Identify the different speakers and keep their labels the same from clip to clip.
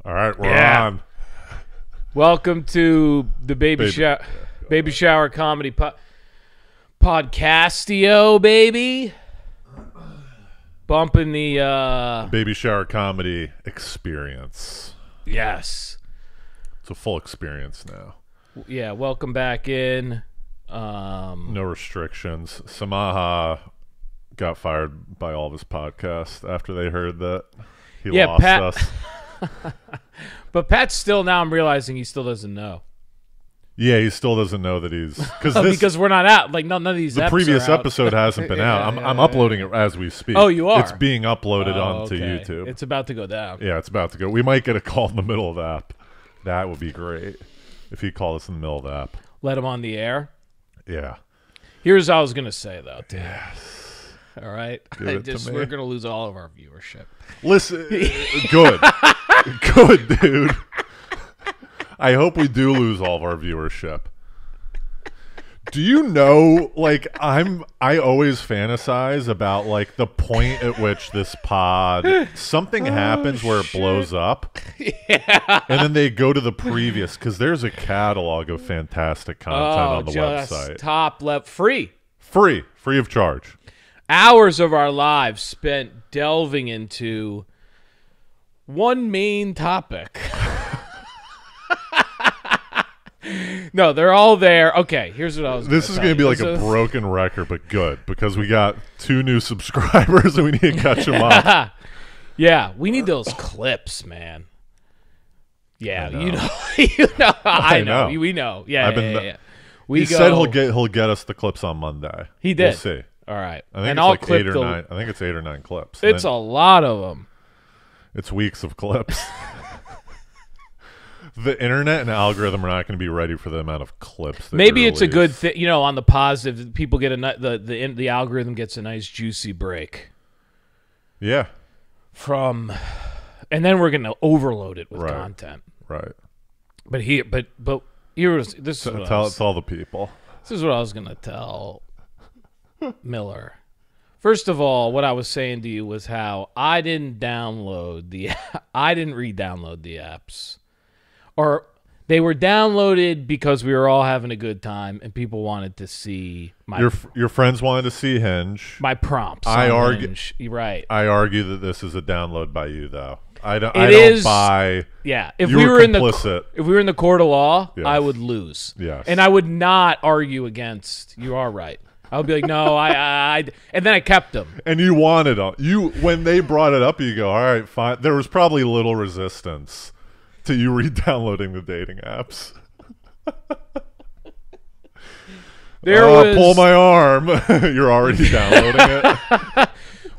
Speaker 1: All right, we're on.
Speaker 2: Welcome to the Baby Shower Comedy Podcastio, baby. Bumping the
Speaker 1: Baby Shower Comedy experience.
Speaker 2: Yes.
Speaker 1: It's a full experience now.
Speaker 2: Yeah, welcome back in.
Speaker 1: No restrictions. Samaha got fired by all of his podcasts after they heard that he lost us.
Speaker 2: But Pat's still, now I'm realizing he still doesn't know.
Speaker 1: Yeah, he still doesn't know that he's
Speaker 2: because we're not out. Like none of these.
Speaker 1: The previous episode hasn't been out. I'm uploading it as we speak.
Speaker 2: Oh, you are.
Speaker 1: It's being uploaded onto YouTube.
Speaker 2: It's about to go down.
Speaker 1: Yeah, it's about to go. We might get a call in the middle of the app. That would be great if he called us in the middle of the app.
Speaker 2: Let him on the air.
Speaker 1: Yeah.
Speaker 2: Here's what I was gonna say though. Dude.
Speaker 1: Yes.
Speaker 2: All right.
Speaker 1: We're
Speaker 2: gonna lose all of our viewership.
Speaker 1: Listen, good, good, dude. I hope we do lose all of our viewership. Do you know, like, I always fantasize about, like, the point at which this pod, something happens where it blows up.
Speaker 2: Yeah.
Speaker 1: And then they go to the previous, because there's a catalog of fantastic content on the website.
Speaker 2: Top left, free
Speaker 1: of charge.
Speaker 2: Hours of our lives spent delving into one main topic. No, they're all there. Okay, here's what I was.
Speaker 1: This is going to be like a broken record, but good, because we got 2 new subscribers and we need to catch them up.
Speaker 2: Yeah, we need those clips, man. Yeah, I know. We know. Yeah,
Speaker 1: He said he'll get us the clips on Monday.
Speaker 2: He did.
Speaker 1: We'll see.
Speaker 2: All right.
Speaker 1: I think it's like 8 or 9. I think it's 8 or 9 clips.
Speaker 2: It's a lot of them.
Speaker 1: It's weeks of clips. The internet and algorithm are not going to be ready for the amount of clips.
Speaker 2: Maybe it's a good thing, on the positive. People get the algorithm gets a nice juicy break.
Speaker 1: Yeah.
Speaker 2: And then we're going to overload it with content.
Speaker 1: Right.
Speaker 2: But here's this.
Speaker 1: Tell the people.
Speaker 2: This is what I was going to tell Miller. First of all, what I was saying to you was how I didn't re-download the apps. Or they were downloaded because we were all having a good time and people wanted to see
Speaker 1: your friends wanted to see Hinge.
Speaker 2: My prompts.
Speaker 1: I argue.
Speaker 2: Hinge. You're right.
Speaker 1: I argue that this is a download by you, though. I don't buy.
Speaker 2: Yeah, if we were in the court of law,
Speaker 1: yes.
Speaker 2: I would lose.
Speaker 1: Yes,
Speaker 2: and I would not argue against. You are right. I would be like, no, and then I kept them.
Speaker 1: And you wanted them. When they brought it up, you go, all right, fine. There was probably little resistance to you re-downloading the dating apps. Pull my arm. You're already downloading it.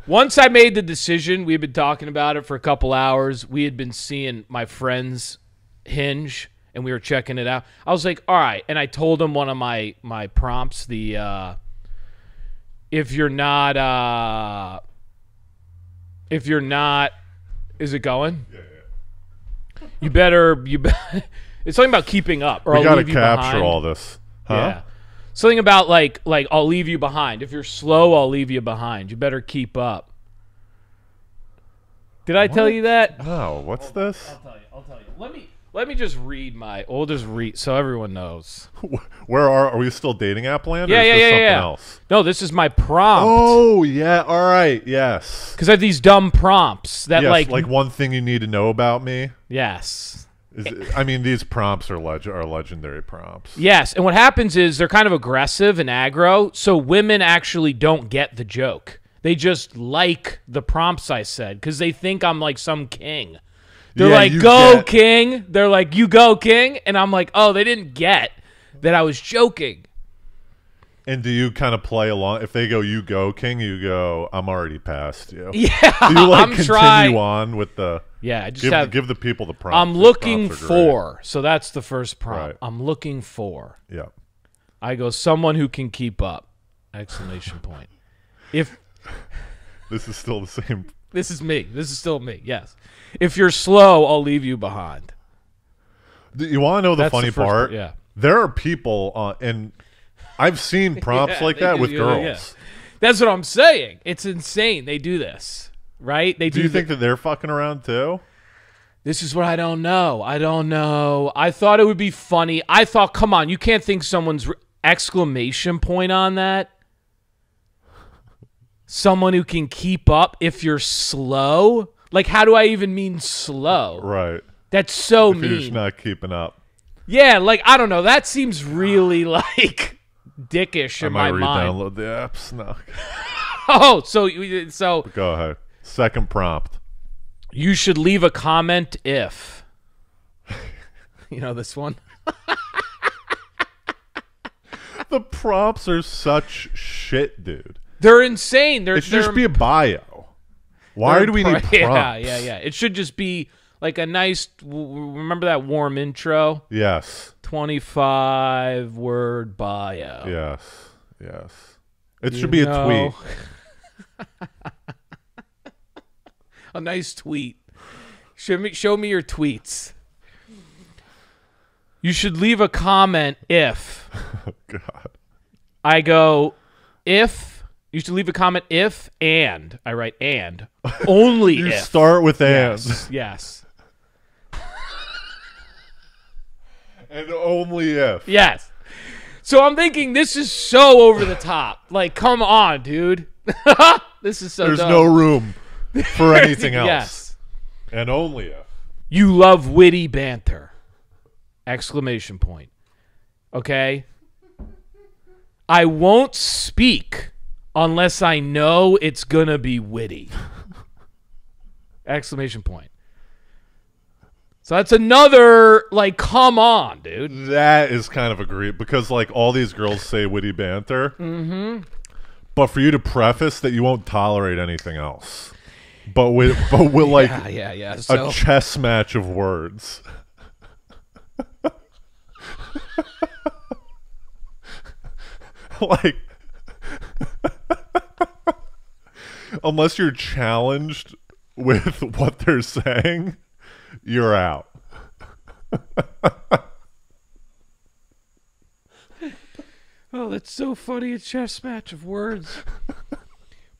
Speaker 2: Once I made the decision, we had been talking about it for a couple hours. We had been seeing my friend's Hinge, and we were checking it out. I was like, all right. And I told him one of my prompts, if you're not, is it going?
Speaker 1: Yeah.
Speaker 2: You better. It's something about keeping up, or
Speaker 1: we
Speaker 2: I'll leave you behind.
Speaker 1: capture all this, huh?
Speaker 2: Yeah, something about like I'll leave you behind. If you're slow, I'll leave you behind. You better keep up. Did I tell you that?
Speaker 1: Oh, what's this?
Speaker 2: I'll tell you. Let me just read We'll just read so everyone knows.
Speaker 1: Where are we still dating app land?
Speaker 2: Yeah,
Speaker 1: or is this something else?
Speaker 2: No, this is my prompt.
Speaker 1: Oh, yeah. All right. Yes.
Speaker 2: Because I have these dumb prompts that
Speaker 1: like one thing you need to know about me.
Speaker 2: Yes.
Speaker 1: These prompts are legendary prompts.
Speaker 2: Yes, and what happens is they're kind of aggressive and aggro, so women actually don't get the joke. They just like the prompts I said because they think I'm like some king. They're like, go, king. They're like, you go, king. And I'm like, oh, they didn't get that I was joking.
Speaker 1: And do you kind of play along? If they go, you go, king, you go, I'm already past you.
Speaker 2: Yeah,
Speaker 1: do you continue on with the...
Speaker 2: Yeah, I just
Speaker 1: give the people the prompt.
Speaker 2: I'm looking for... So that's the first prompt.
Speaker 1: Right.
Speaker 2: I'm looking for...
Speaker 1: Yeah.
Speaker 2: I go, someone who can keep up. Exclamation point. If...
Speaker 1: This is still the same...
Speaker 2: This is me. This is still me, yes. If you're slow, I'll leave you behind.
Speaker 1: You want to know the funny part?
Speaker 2: Yeah.
Speaker 1: There are people, and I've seen prompts like that with girls. Yeah.
Speaker 2: That's what I'm saying. It's insane. They do this, right?
Speaker 1: Do you think that they're fucking around too?
Speaker 2: This is what I don't know. I don't know. I thought it would be funny. I thought, come on, you can't think someone's exclamation point on that. Someone who can keep up if you're slow. Like, how do I even mean slow?
Speaker 1: Right.
Speaker 2: That's so
Speaker 1: if
Speaker 2: mean.
Speaker 1: You're just not keeping up.
Speaker 2: Yeah, like, I don't know. That seems really, like, dickish in my mind.
Speaker 1: I might re-download the apps now.
Speaker 2: Oh, so
Speaker 1: go ahead. Second prompt.
Speaker 2: You should leave a comment if. You know this one?
Speaker 1: The prompts are such shit, dude.
Speaker 2: They're insane.
Speaker 1: It should just be a bio. Why do we need prompts?
Speaker 2: Yeah. It should just be like a nice, remember that warm intro?
Speaker 1: Yes.
Speaker 2: 25-word bio.
Speaker 1: Yes. It should be a tweet.
Speaker 2: A nice tweet. Show me your tweets. You should leave a comment if.
Speaker 1: Oh, God.
Speaker 2: I go, if. You should leave a comment if and. I write and. Only
Speaker 1: you
Speaker 2: if.
Speaker 1: Start with and.
Speaker 2: Yes.
Speaker 1: And only if.
Speaker 2: Yes. So I'm thinking this is so over the top. Like, come on, dude. This is so
Speaker 1: There's
Speaker 2: dumb.
Speaker 1: no room for anything else.
Speaker 2: Yes.
Speaker 1: And only if.
Speaker 2: You love witty banter. Exclamation point. Okay? I won't speak unless I know it's gonna be witty. Exclamation point. So that's another, like, come on, dude.
Speaker 1: That is kind of agreed because, like, all these girls say witty banter. Mm-hmm. But for you to preface that you won't tolerate anything else. But with like
Speaker 2: yeah. So,
Speaker 1: a chess match of words. Like, unless you're challenged with what they're saying, you're out.
Speaker 2: oh, that's so funny. A chess match of words.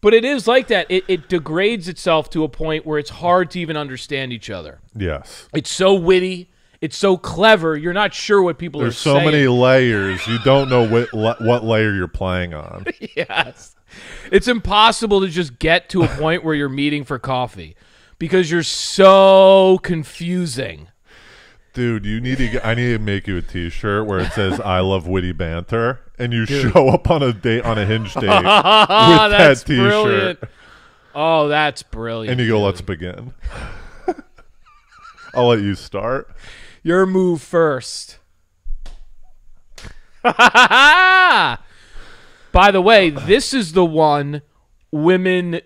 Speaker 2: But it is like that. It degrades itself to a point where it's hard to even understand each other.
Speaker 1: Yes.
Speaker 2: It's so witty. It's so clever. You're not sure what people are saying.
Speaker 1: There's so many layers. You don't know what layer you're playing on.
Speaker 2: Yes. It's impossible to just get to a point where you're meeting for coffee because you're so confusing.
Speaker 1: Dude, I need to make you a T-shirt where it says "I love witty banter," and you show up on a Hinge date with that T-shirt.
Speaker 2: Brilliant. Oh, that's brilliant.
Speaker 1: And you go, "Let's begin." I'll let you start.
Speaker 2: Your move first. By the way, this is the one women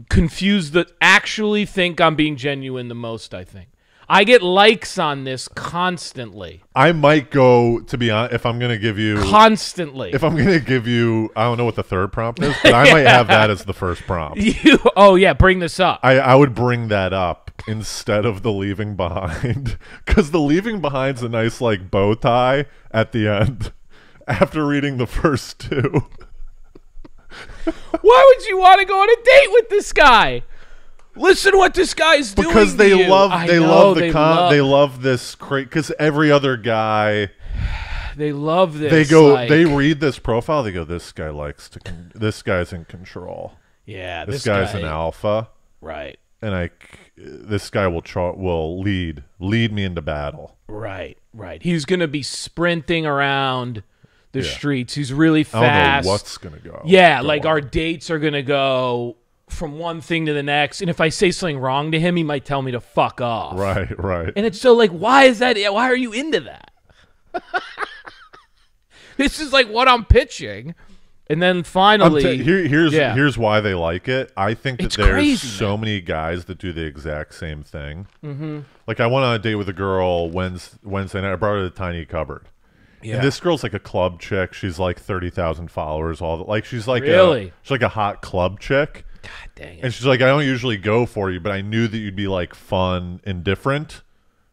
Speaker 2: confused that actually think I'm being genuine the most, I think. I get likes on this constantly.
Speaker 1: I might go, to be honest, if I'm going to give you...
Speaker 2: Constantly.
Speaker 1: If I'm going to give you... I don't know what the third prompt is, but I might have that as the first prompt.
Speaker 2: Oh, yeah, bring this up.
Speaker 1: I would bring that up instead of the leaving behind. Because the leaving behind's a nice, like, bow tie at the end after reading the first two.
Speaker 2: Why would you want to go on a date with this guy? Listen to what this guy's doing.
Speaker 1: Because they
Speaker 2: to you.
Speaker 1: they love this crate. Because every other guy,
Speaker 2: they love this.
Speaker 1: They read this profile. They go, this guy this guy's in control.
Speaker 2: Yeah,
Speaker 1: this guy's an alpha,
Speaker 2: right?
Speaker 1: And this guy will lead me into battle.
Speaker 2: Right. He's gonna be sprinting around the streets. He's really fast.
Speaker 1: I don't know what's gonna go.
Speaker 2: Yeah, like our dates are gonna go from one thing to the next, and if I say something wrong to him, he might tell me to fuck off.
Speaker 1: Right.
Speaker 2: And it's so like, why is that? Why are you into that? This is like what I'm pitching, and then finally,
Speaker 1: here's why they like it. I think that there's
Speaker 2: crazy,
Speaker 1: so many guys that do the exact same thing. Mm-hmm. Like I went on a date with a girl Wednesday night. I brought her to the Tiny Cupboard. Yeah. And this girl's like a club chick. She's like 30,000 followers. She's like she's like a hot club chick.
Speaker 2: God dang it.
Speaker 1: And she's like, I don't usually go for you, but I knew that you'd be like fun and different.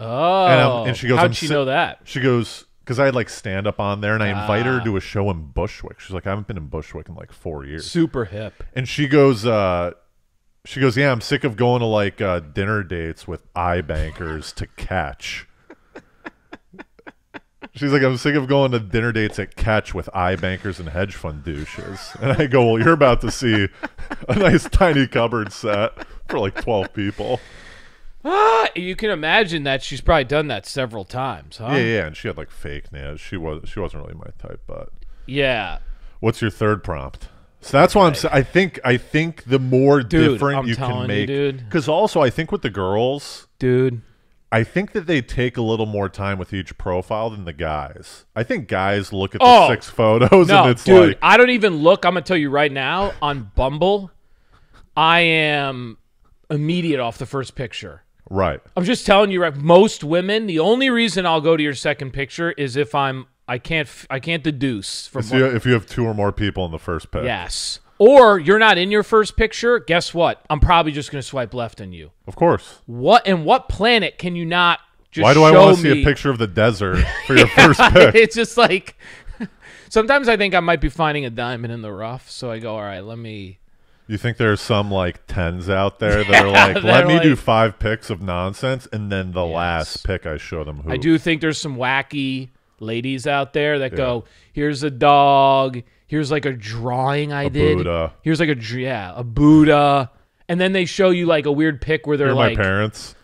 Speaker 2: Oh.
Speaker 1: And she goes,
Speaker 2: how'd she know that?
Speaker 1: She goes, because I had like stand up on there, and I invited her to a show in Bushwick. She's like, I haven't been in Bushwick in like 4 years.
Speaker 2: Super hip.
Speaker 1: And she goes, She goes, yeah, I'm sick of going to like dinner dates with iBankers to Catch. She's like, I'm sick of going to dinner dates at Catch with iBankers and hedge fund douches. And I go, well, you're about to see a nice tiny cupboard set for like 12 people.
Speaker 2: You can imagine that she's probably done that several times, huh?
Speaker 1: Yeah, and she had like fake nails. She wasn't really my type, but
Speaker 2: yeah.
Speaker 1: What's your third prompt? So that's why I'm saying I think the more different
Speaker 2: I'm
Speaker 1: you can
Speaker 2: telling
Speaker 1: make,
Speaker 2: you, dude.
Speaker 1: because also I think with the girls,
Speaker 2: Dude,
Speaker 1: I think that they take a little more time with each profile than the guys. I think guys look at the 6 photos
Speaker 2: no,
Speaker 1: and it's
Speaker 2: dude,
Speaker 1: like,
Speaker 2: I don't even look. I'm gonna tell you right now on Bumble, I am immediate off the first picture.
Speaker 1: right.
Speaker 2: I'm just telling you, right? Most women, the only reason I'll go to your second picture is if I can't deduce from
Speaker 1: So if you have 2 or more people in the first pic.
Speaker 2: yes, or you're not in your first picture. Guess what? I'm probably just gonna swipe left on you.
Speaker 1: Of course.
Speaker 2: What planet can you not just
Speaker 1: Why do I
Speaker 2: show
Speaker 1: want to see
Speaker 2: me?
Speaker 1: a picture of the desert for your first pic?
Speaker 2: It's just like sometimes I think I might be finding a diamond in the rough, so I go, all right, let me.
Speaker 1: You think there's some like 10s out there that are like, let me
Speaker 2: like,
Speaker 1: do 5 pics of nonsense, and then the last pic I show them who.
Speaker 2: I do think there's some wacky ladies out there that go, here's a dog, here's like a drawing I did.
Speaker 1: Buddha.
Speaker 2: Here's like a Buddha. And then they show you like a weird pic where they're
Speaker 1: Here are
Speaker 2: like,
Speaker 1: my parents.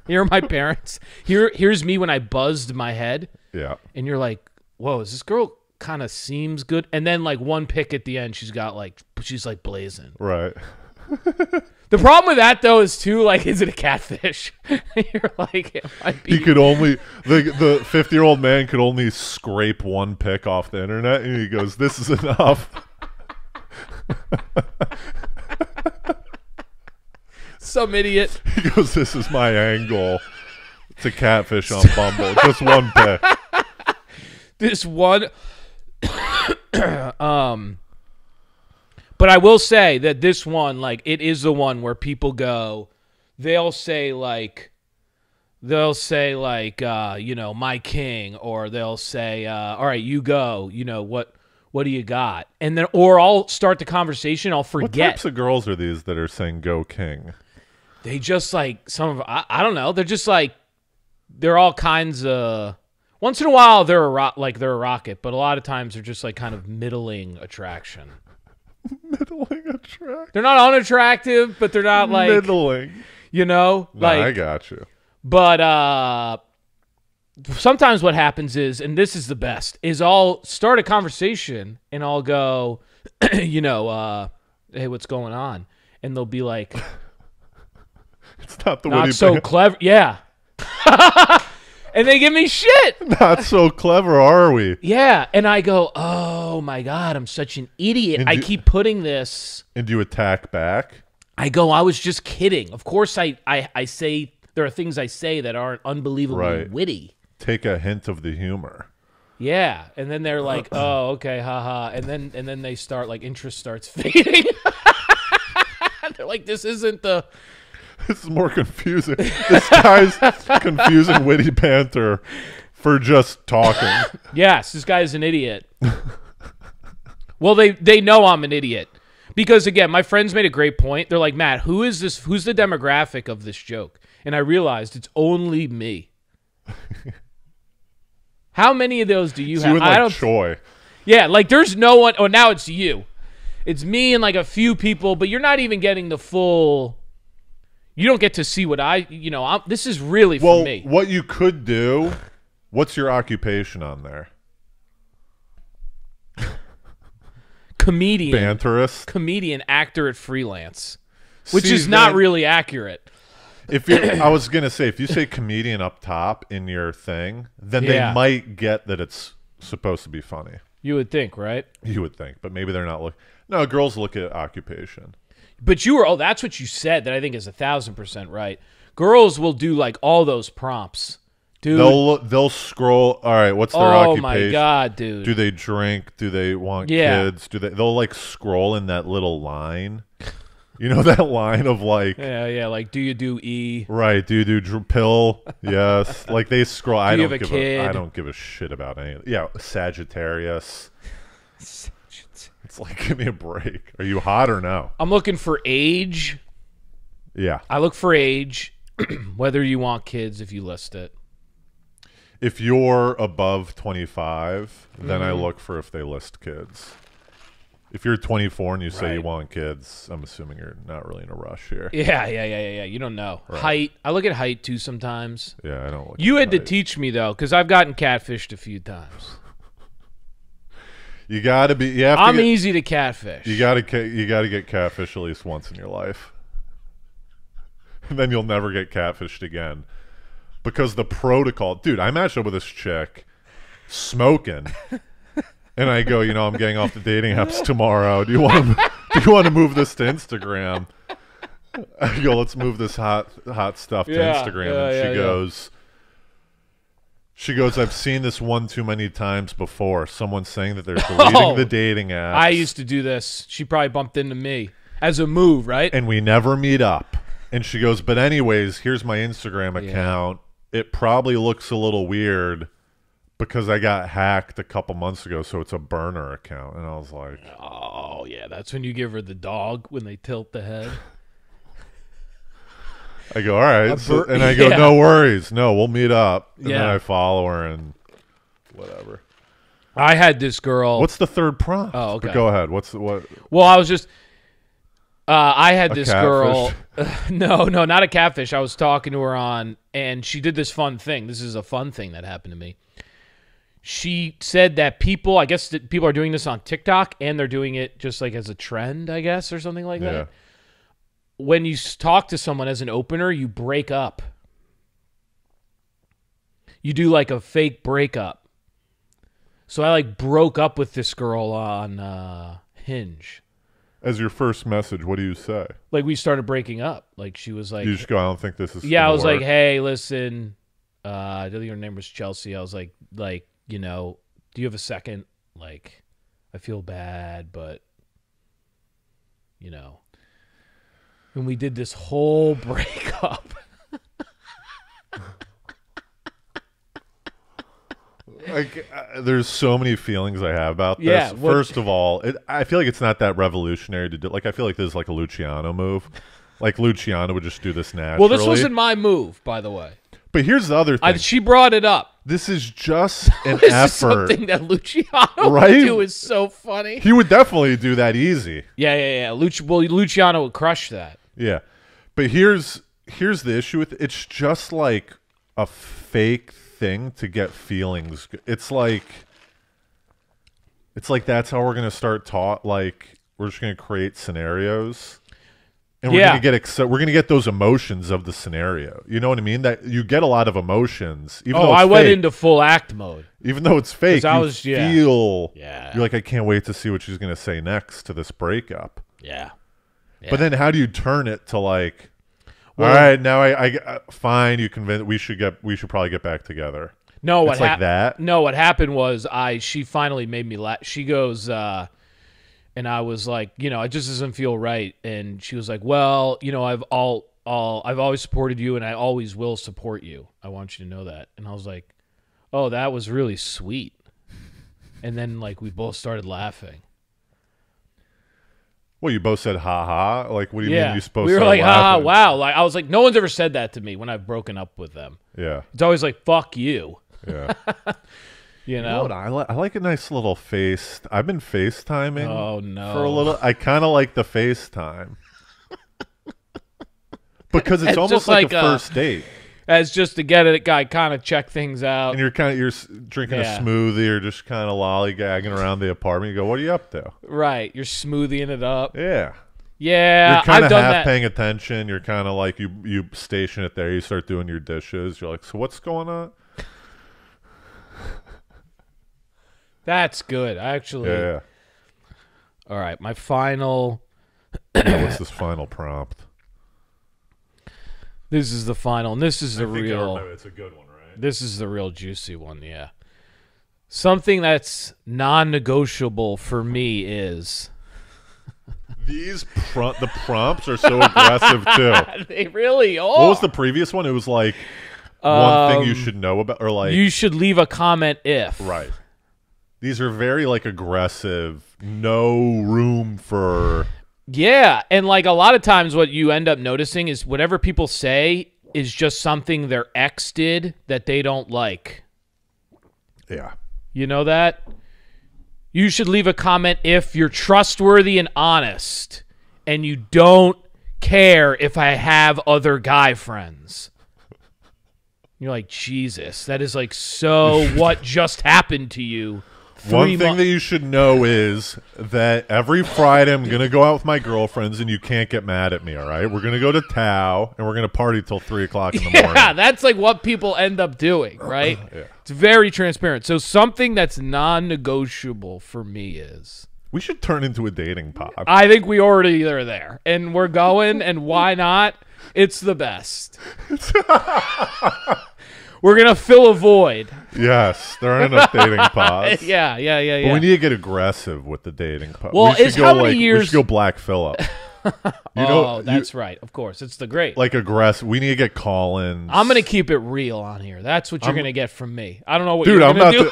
Speaker 2: here are my parents. Here's me when I buzzed my head.
Speaker 1: Yeah.
Speaker 2: And you're like, whoa, is this girl kind of seems good? And then like one pic at the end, she's like blazing.
Speaker 1: Right.
Speaker 2: The problem with that though is too, like, is it a catfish? You're like, it might be.
Speaker 1: He could only the 50-year-old man could only scrape one pic off the internet, and he goes, "This is enough."
Speaker 2: Some idiot.
Speaker 1: He goes, "This is my angle." It's a catfish on Bumble. Just one pic.
Speaker 2: This one. But I will say that this one, like, it is the one where people go, they'll say like, you know, my king, or they'll say, all right, you go, you know, what do you got? And then, or I'll start the conversation, I'll forget.
Speaker 1: What types of girls are these that are saying "Go King"?
Speaker 2: They just like I don't know. They're just like, they're all kinds of. Once in a while, they're a rocket, but a lot of times they're just like kind of middling attraction.
Speaker 1: Middling attraction.
Speaker 2: They're not unattractive, but they're not like
Speaker 1: middling.
Speaker 2: You know,
Speaker 1: like I got you.
Speaker 2: But sometimes what happens is, and this is the best, is I'll start a conversation and I'll go, you know, hey, what's going on? And they'll be like,
Speaker 1: it's not the
Speaker 2: not so clever, yeah. And they give me shit.
Speaker 1: Not so clever, are we?
Speaker 2: Yeah, and I go, oh my God, I'm such an idiot. I keep putting this.
Speaker 1: And do you attack back?
Speaker 2: I go, I was just kidding. Of course, I say, there are things I say that aren't unbelievably witty.
Speaker 1: Take a hint of the humor.
Speaker 2: Yeah, and then they're like, oh, okay, haha. And then they start, like, interest starts fading. They're like, this isn't the...
Speaker 1: This is more confusing. This guy's confusing witty banter for just talking.
Speaker 2: Yes, this guy is an idiot. Well, they know I'm an idiot. Because, again, my friends made a great point. They're like, Matt, who's the demographic of this joke? And I realized it's only me. How many of those do you have?
Speaker 1: You and, like, I don't. Choi.
Speaker 2: Yeah, like there's no one. Oh, now it's you. It's me and like a few people, but you're not even getting the full. You don't get to see what this is really for me.
Speaker 1: What you could do, what's your occupation on there?
Speaker 2: Comedian.
Speaker 1: Banterist.
Speaker 2: Comedian, actor at freelance. Which is not really accurate.
Speaker 1: I was going to say, if you say comedian up top in your thing, then they might get that it's supposed to be funny.
Speaker 2: You would think, right?
Speaker 1: You would think, but maybe they're not looking. No, girls look at occupation.
Speaker 2: But that's what you said that I think is 1,000% right. Girls will do like all those prompts. Dude.
Speaker 1: They'll scroll. All right, what's their occupation?
Speaker 2: Oh my God, dude.
Speaker 1: Do they drink? Do they want kids? They'll like scroll in that little line. You know that line of like
Speaker 2: like do you do E?
Speaker 1: Right, do you do pill? Yes. Like they scroll. I don't give a shit about any of it. Yeah, Sagittarius. It's It's like, give me a break. Are you hot or no?
Speaker 2: I'm looking for age.
Speaker 1: Yeah.
Speaker 2: I look for age, whether you want kids if you list it.
Speaker 1: If you're above 25, then I look for if they list kids. If you're 24 and you say you want kids, I'm assuming you're not really in a rush here.
Speaker 2: Yeah. You don't know.
Speaker 1: Right.
Speaker 2: Height. I look at height too sometimes.
Speaker 1: Yeah, I don't look
Speaker 2: You
Speaker 1: at
Speaker 2: had to
Speaker 1: height.
Speaker 2: teach me though, because I've gotten catfished a few times.
Speaker 1: You got to be. You have to
Speaker 2: I'm
Speaker 1: get,
Speaker 2: easy to catfish.
Speaker 1: You got to get catfish at least once in your life. And then you'll never get catfished again. Because the protocol, dude, I matched up with this chick smoking. And I go, I'm getting off the dating apps tomorrow. Do you want to move this to Instagram? I go, let's move this hot stuff to Instagram. And she goes, I've seen this one too many times before. Someone saying that they're deleting the dating apps.
Speaker 2: I used to do this. She probably bumped into me as a move, right?
Speaker 1: And we never meet up. And she goes, but anyways, here's my Instagram account. It probably looks a little weird because I got hacked a couple months ago, so it's a burner account. And I was like,
Speaker 2: oh, yeah, that's when you give her the dog when they tilt the head.
Speaker 1: I go, all right. And I go, no worries. No, we'll meet up. And then I follow her and whatever.
Speaker 2: I had this girl.
Speaker 1: What's the third prompt?
Speaker 2: Oh, okay.
Speaker 1: But go ahead. What?
Speaker 2: Well, I was just... I had this
Speaker 1: catfish?
Speaker 2: girl. No, not a catfish. I was talking to her on, and she did this fun thing. This is a fun thing that happened to me. She said that people, I guess that people are doing this on TikTok, and they're doing it just like as a trend, I guess, or something like that. When you talk to someone as an opener, you break up. You do like a fake breakup. So I broke up with this girl on Hinge.
Speaker 1: As your first message, what do you say?
Speaker 2: We started breaking up. She was like...
Speaker 1: You just go, I don't think this is...
Speaker 2: Yeah, I was like, hey, listen, I think your name was Chelsea. I was like, do you have a second? I feel bad, but, And we did this whole breakup.
Speaker 1: There's so many feelings I have about this.
Speaker 2: Yeah,
Speaker 1: First of all, I feel like it's not that revolutionary to do. I feel like this is like a Luciano move. Luciano would just do this naturally.
Speaker 2: Well, this wasn't my move, by the way.
Speaker 1: But here's the other thing.
Speaker 2: She brought it up.
Speaker 1: This is just an
Speaker 2: This
Speaker 1: effort.
Speaker 2: is something that Luciano
Speaker 1: Right?
Speaker 2: would do is so funny.
Speaker 1: He would definitely do that easy.
Speaker 2: Yeah. Luciano would crush that.
Speaker 1: Yeah. But here's the issue with it. It's just like a fake thing to get feelings. It's like that's how we're going to start we're just going to create scenarios. And we're going to get those emotions of the scenario. You know what I mean? That you get a lot of emotions. Even though it's
Speaker 2: went
Speaker 1: fake.
Speaker 2: into full act mode.
Speaker 1: Even though it's fake, feel.
Speaker 2: Yeah.
Speaker 1: You're like, I can't wait to see what she's going to say next to this breakup.
Speaker 2: Yeah.
Speaker 1: But then, how do you turn it to all right, now I fine. You convinced we should probably get back together.
Speaker 2: No,
Speaker 1: it's like that.
Speaker 2: No, what happened was she finally made me laugh. She goes, and I was like, it just doesn't feel right. And she was like, well, I've always supported you, and I always will support you. I want you to know that. And I was like, oh, that was really sweet. And then we both started laughing.
Speaker 1: Well, you both said ha ha. What do you mean you supposed to?
Speaker 2: We were like, ha ha,
Speaker 1: laughing?
Speaker 2: wow. I was like, no one's ever said that to me when I've broken up with them.
Speaker 1: Yeah.
Speaker 2: It's always like, fuck you.
Speaker 1: Yeah.
Speaker 2: You know
Speaker 1: what? I like a nice little face. I've been FaceTiming.
Speaker 2: Oh no.
Speaker 1: For a little. I kind of like the FaceTime. Because it's almost like a first date.
Speaker 2: As just to get it, guy kind of check things out.
Speaker 1: And you're drinking a smoothie or just kind of lollygagging around the apartment. You go, what are you up to?
Speaker 2: Right. You're smoothieing it up.
Speaker 1: Yeah.
Speaker 2: Yeah.
Speaker 1: You're kind of half
Speaker 2: that.
Speaker 1: paying attention. You're kind of like, you station it there. You start doing your dishes. You're like, so what's going on?
Speaker 2: That's good. Actually.
Speaker 1: Yeah.
Speaker 2: All right. My final.
Speaker 1: What's this final prompt?
Speaker 2: This is the final, and this is the real.
Speaker 1: It's a good one, right?
Speaker 2: This is the real juicy one, yeah. Something that's non-negotiable for me is
Speaker 1: the prompts are so aggressive too.
Speaker 2: They really are.
Speaker 1: What was the previous one? It was one thing you should know about, or
Speaker 2: you should leave a comment if.
Speaker 1: Right. These are very like aggressive, no room for.
Speaker 2: Yeah, and like a lot of times what you end up noticing is whatever people say is just something their ex did that they don't like.
Speaker 1: Yeah.
Speaker 2: You know that? You should leave a comment if you're trustworthy and honest and you don't care if I have other guy friends. You're like, Jesus, that is like so what just happened to you.
Speaker 1: One thing that you should know is that every Friday I'm going to go out with my girlfriends and you can't get mad at me, all right? We're going to go to Tao and we're going to party till 3 o'clock in the morning.
Speaker 2: Yeah, that's like what people end up doing, right?
Speaker 1: Yeah.
Speaker 2: It's very transparent. So something that's non-negotiable for me is...
Speaker 1: We should turn into a dating pod.
Speaker 2: I think we already are there. And we're going, and why not? It's the best. We're going to fill a void.
Speaker 1: Yes, there aren't enough dating pods.
Speaker 2: Yeah.
Speaker 1: But we need to get aggressive with the dating pod.
Speaker 2: Well,
Speaker 1: we should go
Speaker 2: how many years...
Speaker 1: We should go Black Phillip.
Speaker 2: That's right. Of course. It's the great.
Speaker 1: Like aggressive. We need to get call-ins.
Speaker 2: I'm going to keep it real on here. That's what you're going to get from me. I don't know what
Speaker 1: dude,
Speaker 2: you're going to do.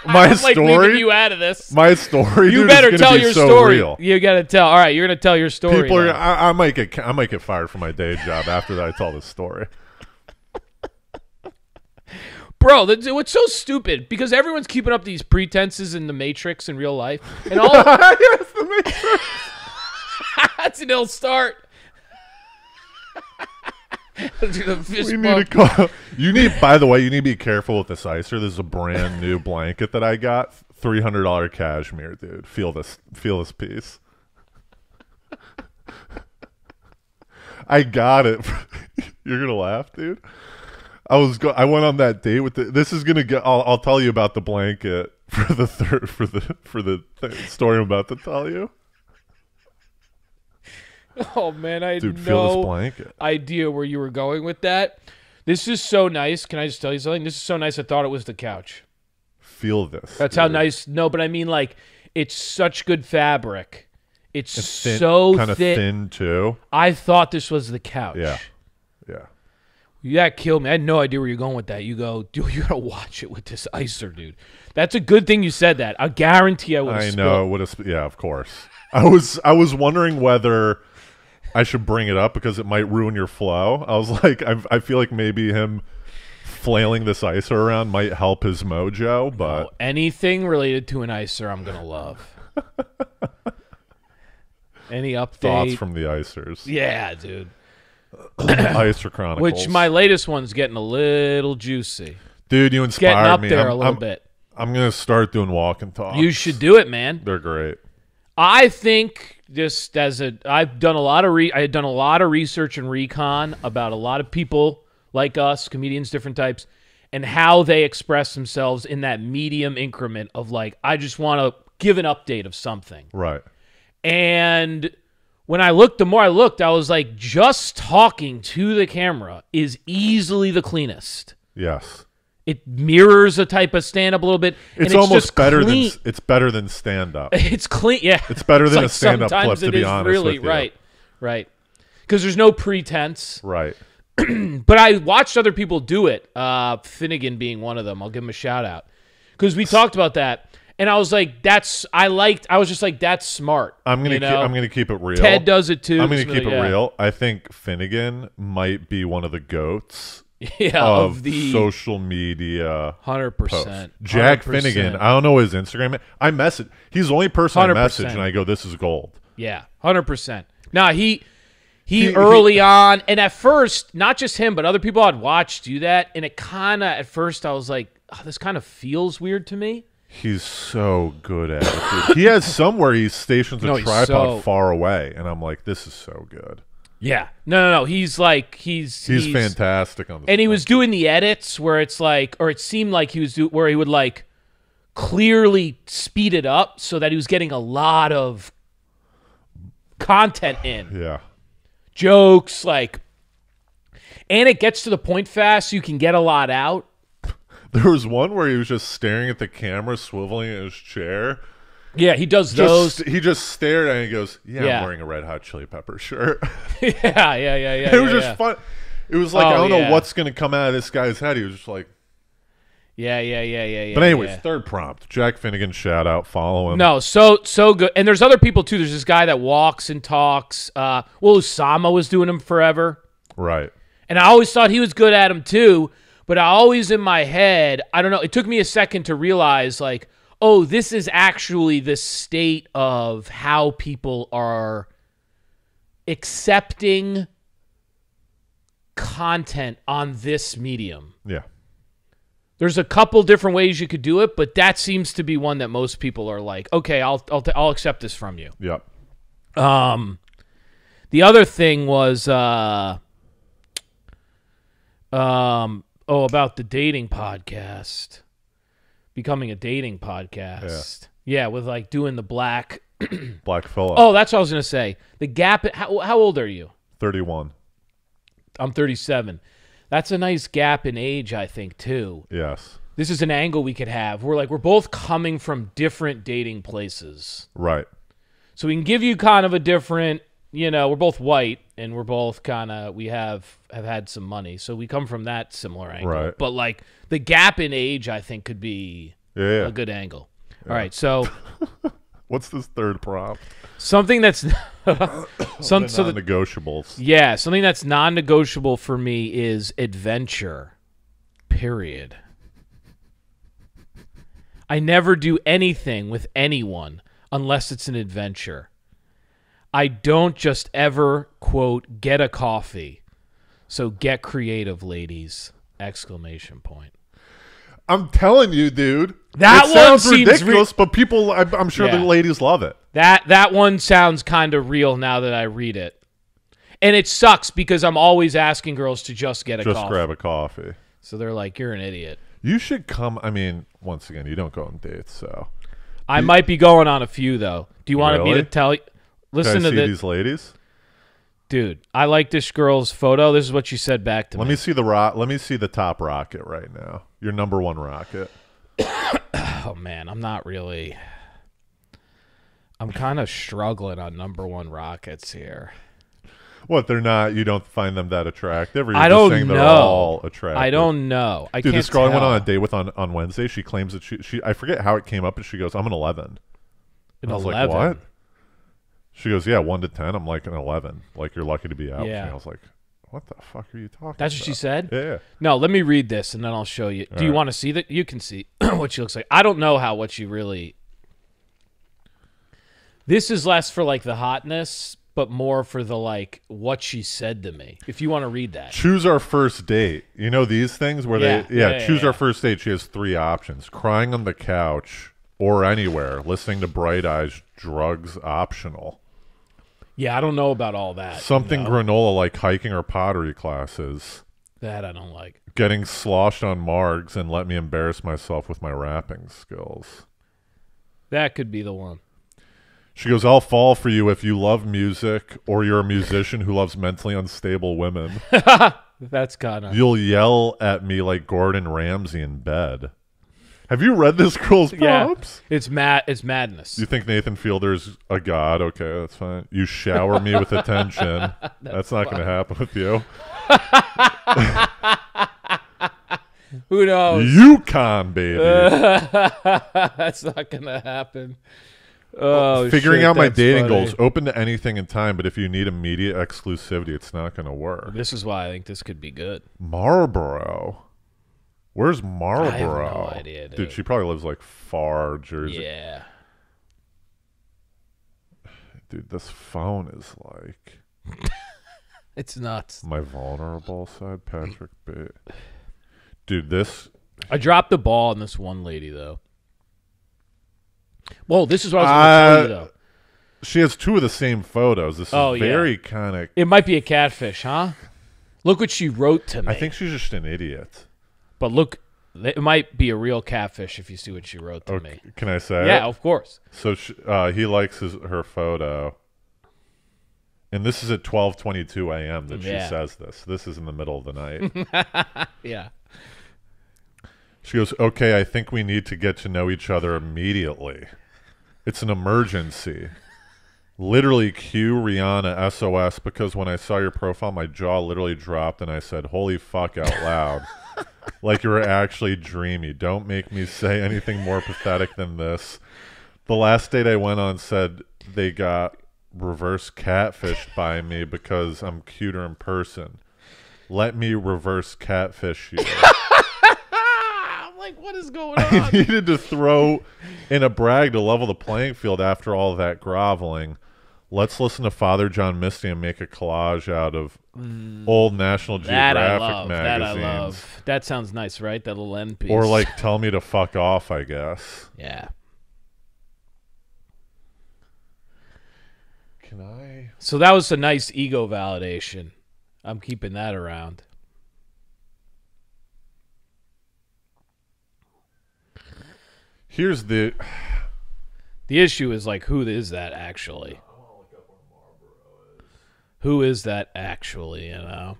Speaker 1: My
Speaker 2: I'm
Speaker 1: story.
Speaker 2: Like leaving you out of this.
Speaker 1: My story.
Speaker 2: You
Speaker 1: dude,
Speaker 2: better
Speaker 1: is
Speaker 2: tell
Speaker 1: be
Speaker 2: your
Speaker 1: so
Speaker 2: story.
Speaker 1: Real.
Speaker 2: You got to tell. All right, you're going to tell your story.
Speaker 1: People are. I might get fired from my day job after I tell this story.
Speaker 2: Bro, what's so stupid? Because everyone's keeping up these pretenses in the Matrix in real life, and all.
Speaker 1: Yes, the Matrix.
Speaker 2: That's an ill start.
Speaker 1: We need to call. You need. By the way, you need to be careful with this icer. This is a brand new blanket that I got. $300 cashmere, dude. Feel this piece. I got it. You're gonna laugh, dude. I went on that date with this is gonna get. I'll tell you about the blanket for the story I'm about to tell you.
Speaker 2: Oh man, I had
Speaker 1: Dude, feel this
Speaker 2: no
Speaker 1: blanket.
Speaker 2: idea where you were going with that. This is so nice. Can I just tell you something? This is so nice. I thought it was the couch.
Speaker 1: Feel this.
Speaker 2: That's
Speaker 1: dude.
Speaker 2: how nice. No, but I mean, like, it's such good fabric. It's
Speaker 1: thin,
Speaker 2: so
Speaker 1: kind of thin too.
Speaker 2: I thought this was the couch.
Speaker 1: Yeah.
Speaker 2: That killed me. I had no idea where you're going with that. You go, dude, you gotta watch it with this icer, dude. That's a good thing you said that. I guarantee I would have
Speaker 1: I know. Would have. Yeah, of course. I was wondering whether I should bring it up because it might ruin your flow. I was like, I feel like maybe him flailing this icer around might help his mojo, but
Speaker 2: anything related to an icer, I'm gonna love. Any update?
Speaker 1: Thoughts from the icers?
Speaker 2: Yeah, dude.
Speaker 1: Icer Chronicles.
Speaker 2: Which my latest one's getting a little juicy.
Speaker 1: Dude, you inspired
Speaker 2: getting up
Speaker 1: me.
Speaker 2: there a little bit.
Speaker 1: I'm gonna start doing walk and talk.
Speaker 2: You should do it, man.
Speaker 1: They're great.
Speaker 2: I think just I've done a lot of I had done a lot of research and recon about a lot of people like us, comedians, different types, and how they express themselves in that medium increment of like, I just want to give an update of something.
Speaker 1: Right.
Speaker 2: And when I looked, the more I looked, I was like, just talking to the camera is easily the cleanest.
Speaker 1: Yes.
Speaker 2: It mirrors a type of stand-up a little bit.
Speaker 1: It's
Speaker 2: and
Speaker 1: almost
Speaker 2: just
Speaker 1: better
Speaker 2: clean.
Speaker 1: it's better than stand-up.
Speaker 2: It's clean, yeah.
Speaker 1: It's better than
Speaker 2: like
Speaker 1: a stand-up clip,
Speaker 2: sometimes
Speaker 1: to be honest
Speaker 2: really,
Speaker 1: with you.
Speaker 2: Right. Because there's no pretense.
Speaker 1: Right.
Speaker 2: But I watched other people do it. Finnegan being one of them. I'll give him a shout-out. Because we talked about that. And I was like, I was just like, that's smart.
Speaker 1: I'm gonna keep it real.
Speaker 2: Ted does it too.
Speaker 1: I'm gonna keep it real. I think Finnegan might be one of the goats of
Speaker 2: the
Speaker 1: social media
Speaker 2: 100%.
Speaker 1: Jack
Speaker 2: 100%.
Speaker 1: Finnegan. I don't know his Instagram. He's the only person 100%. I message and I go, this is gold.
Speaker 2: Yeah, 100%. Nah, he early on, and at first, not just him, but other people I'd watched do that, and it kind of, at first I was like, oh, this kind of feels weird to me.
Speaker 1: He's so good at it, dude. He has somewhere he stations a tripod far away, and I'm like, this is so good.
Speaker 2: Yeah. No. He's like, he's
Speaker 1: fantastic on this.
Speaker 2: And he was doing the edits where it's like, or it seemed like he was where he would like clearly speed it up so that he was getting a lot of content in.
Speaker 1: Yeah.
Speaker 2: Jokes, like, and it gets to the point fast so you can get a lot out.
Speaker 1: There was one where he was just staring at the camera, swiveling in his chair.
Speaker 2: Yeah, he does those.
Speaker 1: He just stared at it and he goes, I'm wearing a Red Hot Chili Pepper shirt.
Speaker 2: Yeah. It
Speaker 1: was just fun. It was like, I don't know what's going to come out of this guy's head. He was just like.
Speaker 2: Yeah.
Speaker 1: But anyways,
Speaker 2: yeah.
Speaker 1: third prompt. Jack Finnegan, shout out, follow him.
Speaker 2: No, so good. And there's other people too. There's this guy that walks and talks. Osama was doing him forever.
Speaker 1: Right.
Speaker 2: And I always thought he was good at him too, but I always in my head, I don't know, it took me a second to realize like, oh, this is actually the state of how people are accepting content on this medium.
Speaker 1: Yeah.
Speaker 2: There's a couple different ways you could do it, but that seems to be one that most people are like, okay, I'll accept this from you.
Speaker 1: Yep.
Speaker 2: The other thing was about the dating podcast, becoming a dating podcast. Yeah, with like doing the black
Speaker 1: Phillip.
Speaker 2: Oh, that's what I was gonna say. The gap. How old are you?
Speaker 1: 31.
Speaker 2: I'm 37. That's a nice gap in age, I think, too.
Speaker 1: Yes.
Speaker 2: This is an angle we could have. We're both coming from different dating places.
Speaker 1: Right.
Speaker 2: So we can give you kind of a different, we're both white and we're both we have had some money. So we come from that similar angle.
Speaker 1: Right.
Speaker 2: But like the gap in age, I think could be a good angle. Yeah. All right. So
Speaker 1: what's this third prompt?
Speaker 2: Something that's
Speaker 1: non-negotiables.
Speaker 2: Yeah, something that's non-negotiable for me is adventure. Period. I never do anything with anyone unless it's an adventure. I don't just ever, quote, get a coffee. So get creative, ladies! !
Speaker 1: I'm telling you, dude.
Speaker 2: That
Speaker 1: sounds ridiculous, but people, I'm sure the ladies love it.
Speaker 2: That one sounds kind of real now that I read it. And it sucks because I'm always asking girls to just get a coffee.
Speaker 1: Just grab a coffee.
Speaker 2: So they're like, you're an idiot.
Speaker 1: You should come. I mean, once again, you don't go on dates, so.
Speaker 2: I might be going on a few, though. Do you want me to tell you? Listen
Speaker 1: to
Speaker 2: this.
Speaker 1: These ladies?
Speaker 2: Dude, I like this girl's photo. This is what she said back to me.
Speaker 1: Let me see the top rocket right now. Your number one rocket.
Speaker 2: Oh, man. I'm not really. I'm kind of struggling on number one rockets here.
Speaker 1: What, they're not, you don't find them that attractive? Or you're
Speaker 2: I
Speaker 1: just
Speaker 2: don't
Speaker 1: saying
Speaker 2: know.
Speaker 1: They're all attractive?
Speaker 2: I don't know.
Speaker 1: Dude, this girl I went on a date with on Wednesday, she claims that she I forget how it came up, and she goes, I'm an 11.
Speaker 2: An 11?
Speaker 1: I was like, what? She goes, yeah, 1 to 10. I'm like, an 11. Like, you're lucky to be out with me. I was like, what the fuck are you talking about?
Speaker 2: That's what she said?
Speaker 1: Yeah.
Speaker 2: No, let me read this, and then I'll show you. Do you want to see that? You can see what she looks like. I don't know what she really... This is less for, like, the hotness, but more for the, like, what she said to me. If you want to read that.
Speaker 1: Choose our first date. You know these things where choose our first date. She has 3 options. Crying on the couch or anywhere. Listening to Bright Eyes. Drugs optional.
Speaker 2: Yeah, I don't know about all that.
Speaker 1: Something granola like hiking or pottery classes.
Speaker 2: That I don't like.
Speaker 1: Getting sloshed on margs and let me embarrass myself with my rapping skills.
Speaker 2: That could be the one.
Speaker 1: She goes, I'll fall for you if you love music or you're a musician who loves mentally unstable women.
Speaker 2: That's kind of...
Speaker 1: You'll yell at me like Gordon Ramsay in bed. Have you read this girl's prompts?
Speaker 2: Yeah, it's madness.
Speaker 1: You think Nathan Fielder's a god? Okay, that's fine. You shower me with attention. That's not going to happen with you.
Speaker 2: Who knows?
Speaker 1: UConn, baby.
Speaker 2: That's not going to happen. Oh,
Speaker 1: figuring out my dating
Speaker 2: funny.
Speaker 1: goals. Open to anything in time, but if you need immediate exclusivity, it's not going to work.
Speaker 2: This is why I think this could be good.
Speaker 1: Marlboro. Where's Marlboro?
Speaker 2: I have no idea, dude.
Speaker 1: She probably lives like far Jersey.
Speaker 2: Yeah.
Speaker 1: Dude, this phone is like...
Speaker 2: It's nuts.
Speaker 1: My vulnerable side, Patrick B. Dude, this...
Speaker 2: I dropped the ball on this one lady, though. Well, this is what I was going to tell you, though.
Speaker 1: She has 2 of the same photos. This is very kind of...
Speaker 2: It might be a catfish, huh? Look what she wrote to me.
Speaker 1: I think she's just an idiot.
Speaker 2: But look, it might be a real catfish if you see what she wrote to me.
Speaker 1: Can I say it?
Speaker 2: Yeah, of course.
Speaker 1: So he likes her photo. And this is at 12:22 a.m. that she says this. This is in the middle of the night.
Speaker 2: Yeah.
Speaker 1: She goes, okay, I think we need to get to know each other immediately. It's an emergency. Literally cue Rihanna SOS because when I saw your profile, my jaw literally dropped and I said, holy fuck out loud. like you were actually dreamy. Don't make me say anything more pathetic than this. The last date I went on said they got reverse catfished by me because I'm cuter in person. Let me reverse catfish you.
Speaker 2: I'm like, what is going
Speaker 1: I
Speaker 2: on?
Speaker 1: needed to throw in a brag to level the playing field after all that groveling. Let's listen to Father John Misty and make a collage out of old National Geographic magazines.
Speaker 2: That I love. That sounds nice, right? That little end piece.
Speaker 1: Or like, tell me to fuck off, I guess.
Speaker 2: Yeah.
Speaker 1: Can I?
Speaker 2: So that was a nice ego validation. I'm keeping that around.
Speaker 1: Here's the
Speaker 2: issue is like, who is that actually? Who is that actually, you know?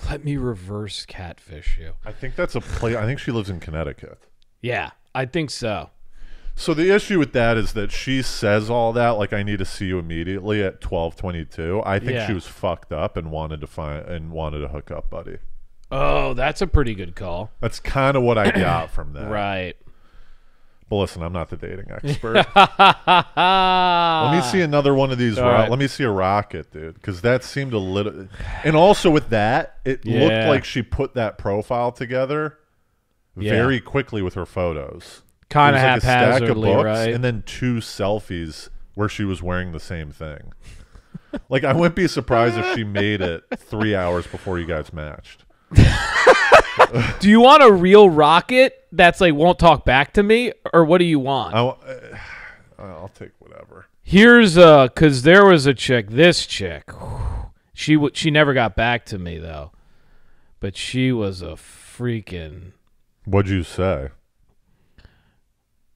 Speaker 2: Let me reverse catfish you.
Speaker 1: I think that's a play. I think she lives in Connecticut.
Speaker 2: Yeah, I think so.
Speaker 1: So the issue with that is that she says all that like I need to see you immediately at 12:22. I think
Speaker 2: Yeah.
Speaker 1: she was fucked up and wanted to hook up, buddy.
Speaker 2: Oh, that's a pretty good call.
Speaker 1: That's kind of what I got from that.
Speaker 2: Right.
Speaker 1: But listen, I'm not the dating expert. Let me see another one of these.
Speaker 2: Right.
Speaker 1: Let me see a rocket, dude, because that seemed a little. And also with that, it looked like she put that profile together very quickly with her photos.
Speaker 2: Kind of
Speaker 1: It was like a stack of
Speaker 2: haphazardly,
Speaker 1: books
Speaker 2: right?
Speaker 1: and then 2 selfies where she was wearing the same thing. Like, I wouldn't be surprised if she made it 3 hours before you guys matched.
Speaker 2: Do you want a real rocket that's like won't talk back to me, or what do you want?
Speaker 1: I'll take whatever.
Speaker 2: Here's because there was a chick. This chick, she never got back to me though, but she was a freaking
Speaker 1: What'd you say?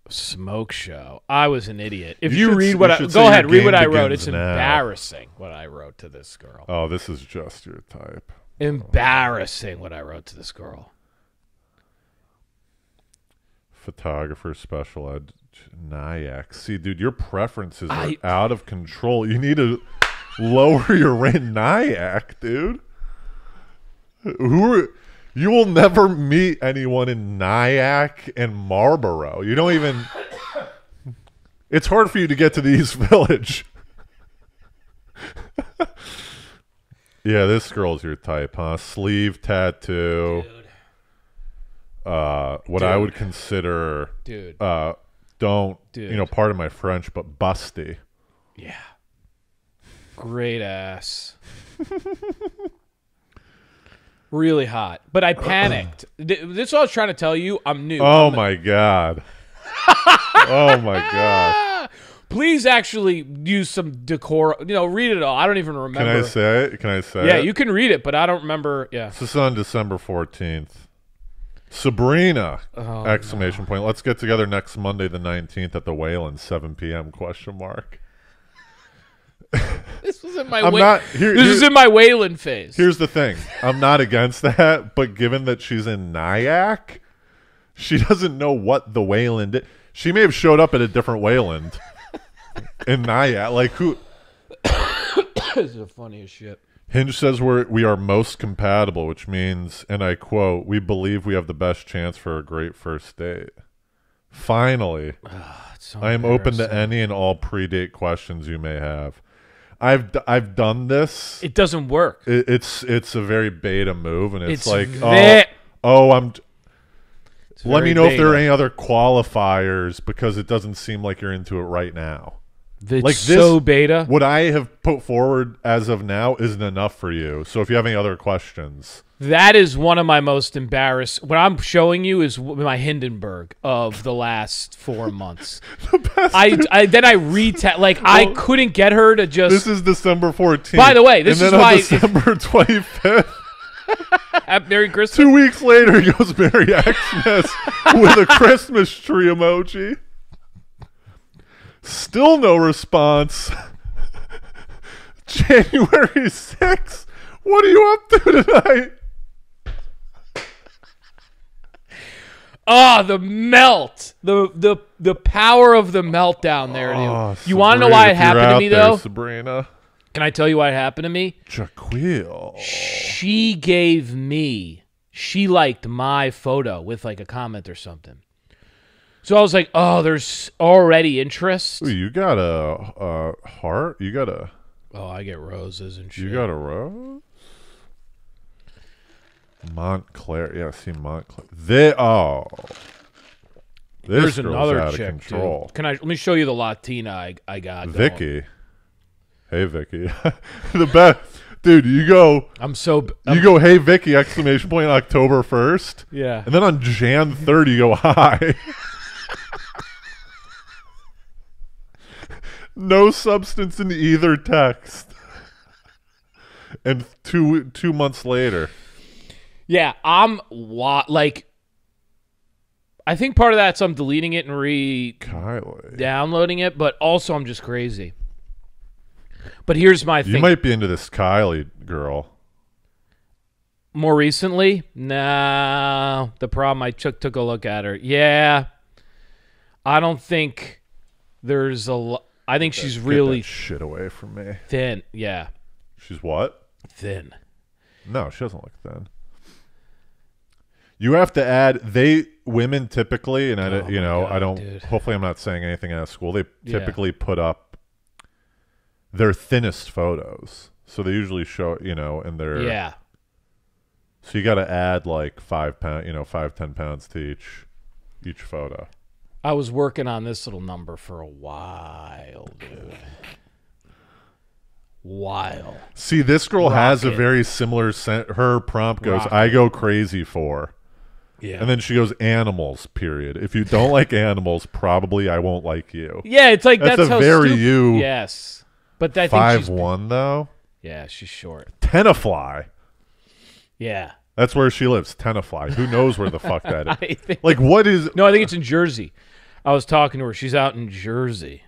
Speaker 2: smoke show. I was an idiot. If
Speaker 1: You
Speaker 2: you
Speaker 1: should-
Speaker 2: read
Speaker 1: you
Speaker 2: what
Speaker 1: should
Speaker 2: go
Speaker 1: say
Speaker 2: ahead,
Speaker 1: your
Speaker 2: read what
Speaker 1: game
Speaker 2: I wrote.
Speaker 1: begins
Speaker 2: It's
Speaker 1: now.
Speaker 2: embarrassing what I wrote to this girl.
Speaker 1: Oh, this is just your type.
Speaker 2: Embarrassing what I wrote to this girl.
Speaker 1: Photographer, special ed, Nyack. See, dude, your preferences are
Speaker 2: I-
Speaker 1: out of control. You need to lower your rate. Nyack, dude. You will never meet anyone in Nyack and Marlboro. You don't even. It's hard for you to get to the East Village. Yeah, this girl's your type, huh? Sleeve tattoo.
Speaker 2: Dude.
Speaker 1: What I would consider,
Speaker 2: Dude.
Speaker 1: don't,
Speaker 2: Dude.
Speaker 1: pardon my French, but busty.
Speaker 2: Yeah. Great ass. Really hot. But I panicked. This is what I was trying to tell you. I'm new.
Speaker 1: Oh my God. Oh my God.
Speaker 2: Please actually use some decor. Read it all. I don't even remember.
Speaker 1: Can I say it?
Speaker 2: Yeah, you can read it, but I don't remember. Yeah.
Speaker 1: This is on December 14th. Sabrina! Exclamation point. Let's get together next Monday the 19th at the Wayland, 7 p.m. question mark.
Speaker 2: This was in my
Speaker 1: This
Speaker 2: is in my Wayland phase.
Speaker 1: Here's the thing. I'm not against that, but given that she's in Nyack, she doesn't know what the Wayland is. She may have showed up at a different Wayland in Nyack. Like, who?
Speaker 2: This is the funniest shit.
Speaker 1: Hinge says we are most compatible, which means, and I quote, we believe we have the best chance for a great first date. Finally,
Speaker 2: So
Speaker 1: I am open to
Speaker 2: embarrassing.
Speaker 1: any and all pre-date questions you may have. I've done this.
Speaker 2: It doesn't work.
Speaker 1: It's a very beta move, and it's like,
Speaker 2: ve-
Speaker 1: let me
Speaker 2: very
Speaker 1: know if there are
Speaker 2: beta.
Speaker 1: any other qualifiers because it doesn't seem like you're into it right now.
Speaker 2: It's
Speaker 1: Like
Speaker 2: so beta.
Speaker 1: What I have put forward as of now isn't enough for you. So if you have any other questions,
Speaker 2: That is one of my most embarrassed. What I'm showing you is my Hindenburg of the last 4 months. I couldn't get her to just.
Speaker 1: this is December 14th.
Speaker 2: By the way, this
Speaker 1: and
Speaker 2: is
Speaker 1: then
Speaker 2: why-
Speaker 1: on December 25th,
Speaker 2: Merry Christmas.
Speaker 1: 2 weeks later, he goes Merry Xmas with a Christmas tree emoji. Still no response. January 6th. What are you up to tonight?
Speaker 2: Oh, the melt. The power of the meltdown there. You want to know
Speaker 1: Sabrina,
Speaker 2: why it
Speaker 1: if you're
Speaker 2: happened to
Speaker 1: out
Speaker 2: me,
Speaker 1: there,
Speaker 2: though?
Speaker 1: Sabrina.
Speaker 2: Can I tell you why it happened to me?
Speaker 1: Jaquil.
Speaker 2: she liked my photo with like a comment or something. So I was like, oh, there's already interest.
Speaker 1: Ooh, you got a heart? You got a...
Speaker 2: Oh, I get roses and shit.
Speaker 1: You got a rose? Montclair. Yeah, see Montclair. This
Speaker 2: There's
Speaker 1: girl's
Speaker 2: another
Speaker 1: out
Speaker 2: chick,
Speaker 1: of control.
Speaker 2: dude. Let me show you the Latina I got.
Speaker 1: Vicky. Hey, Vicky. The best. Dude, you go, hey, Vicky, exclamation point, October 1st.
Speaker 2: Yeah.
Speaker 1: And then on Jan 3rd, you go, hi. No substance in either text. And two months later.
Speaker 2: Yeah, I think part of that's I'm deleting it and downloading it, but also I'm just crazy. But here's my thing.
Speaker 1: You might be into this Kylie girl.
Speaker 2: More recently? No. The problem, I took a look at her. Yeah. I don't think there's I think she's really...
Speaker 1: Get that shit away from me.
Speaker 2: Thin, yeah.
Speaker 1: She's what?
Speaker 2: Thin.
Speaker 1: No, she doesn't look thin. You have to add women typically, and I don't. Dude. Hopefully, I'm not saying anything out of school. They typically put up their thinnest photos, so they usually show in their So you got to add like 5 pounds, 5-10 pounds to each photo.
Speaker 2: I was working on this little number for a while, dude.
Speaker 1: See, this girl has a very similar her prompt goes, I go crazy for. Yeah. And then she goes, animals, period. If you don't like animals, probably I won't like you.
Speaker 2: Yeah, it's like that's
Speaker 1: a
Speaker 2: how
Speaker 1: very
Speaker 2: stupid.
Speaker 1: you.
Speaker 2: Yes. But I think
Speaker 1: 5'1", though?
Speaker 2: Yeah, she's short.
Speaker 1: Tenafly.
Speaker 2: Yeah.
Speaker 1: That's where she lives, Tenafly. Who knows where the fuck that is? Like, what is...
Speaker 2: No, I think it's in Jersey. I was talking to her. She's out in Jersey.